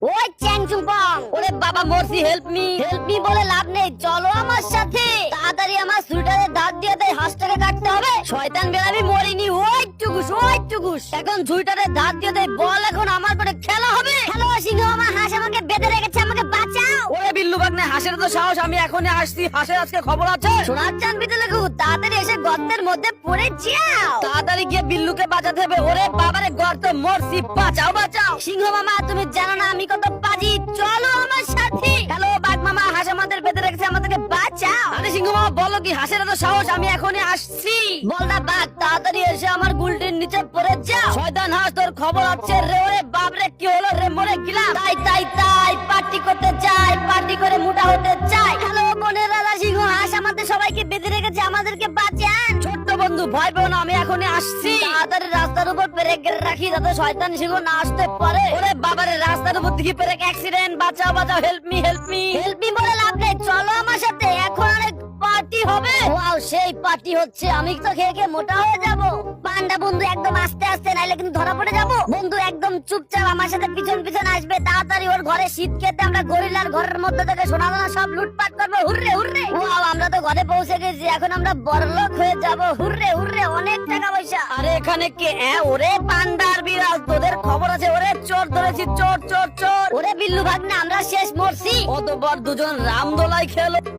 ওই চ্যাংচুপং, ওরে বাবা মরছি, হেল্প মি বলে লাভ নেই, চলো আমার সাথে। তাড়াতাড়ি আমার সুইটারে দাঁত দিয়ে দেয়, হাঁসটাকে কাটতে হবে। শয়তান বেরাবি মরিনি, ওই টুকুস এখন সুইটারে দাঁত দিয়ে দেয়, বল এখন আমার করে খেলা হবে। হ্যালো সিংহ মামা, হাঁস আমাকে বেঁধে রেখেছে, আমাকে বাঁচাও। ওরে বিল্লু বাগনে, হাঁসের তো সাহস, আমি এখনই আসছি, হাঁসের আজকে খবর আছে। সোনার চাঁদ বিতে লেখু, তাড়াতাড়ি এসে গর্তের মধ্যে পড়ে যাও। তাড়াতাড়ি গিয়ে বিল্লুকে বাঁচাতে হবে। ওরে বাবারে, গর্তে মরছি, বাঁচাও। সিংহ মামা তুমি জানো না আমি কত পাজি, চলো আমার সাথে। হ্যালো বাঘ মামা, হাঁস আমাদের বেঁধে রেখেছে, আমাদেরকে বাঁচাও। আরে সিংহ মামা বলো কি, হাঁসের তো সাহস, আমি এখনই আসছি। বলদা বাঘ, তাড়াতাড়ি এসে আমার গুলটির নিচে পড়ে যাও। শয়তান হাঁস, তোর খবর আছে রে। ওরে বাপরে, কি হলো রে, মরে গেলাম। তাই পার্টি করতে চাই, পার্টি করে মোটা হতে চাই। হ্যালো বোনের রাজা সিংহ, হাঁস আমাদের সবাইকে বেঁধে রেখেছে, আমাদেরকে বাঁচান। ছোট্ট বন্ধু ভয় পেও না, আমি এখনই আসছি। তাড়াতাড়ি রাস্তার উপর পেরেক রাখি, যাতে শয়তান সিংহ না আসতে পারে। ওরে বাবারে, রাস্তার উপর দিকে পেরেক, অ্যাক্সিডেন্ট, বাঁচাও, হেল্প মি। হেল্প মি বলে লাভ নেই, চলো আমার সাথে, এখন অনেক পার্টি হবে। ওয়াও, সেই পার্টি হচ্ছে, আমি তো খেয়ে মোটা হয়ে যাব। পান্ডা বন্ধু একদম আস্তে আস্তে, নাইলে কিন্তু ধরা পড়ে যাব। বন্ধু একদম চুপচাপ আমার সাথে পিছন আসবে। তাড়াতাড়ি ওর ঘরে শীত খেতে আমরা গরিলার ঘরের মধ্যে থেকে সোনা দানা সব লুটপাট করবো। হুররে ওয়াও, আমরা তো ঘরে পৌঁছে গেছি, এখন আমরা বড়লোক হয়ে যাব। হুররে অনেক টাকা পয়সা। আরে এখানে কে? ওরে পান্ডার বিড়াল, তোদের খবর আছে? ওরে চোর ধরেছি, চোর। ওরে বিল্লু ভাগ্নে, আমরা শেষ মরছি। অতবার দুজন রামদোলাই খেলো।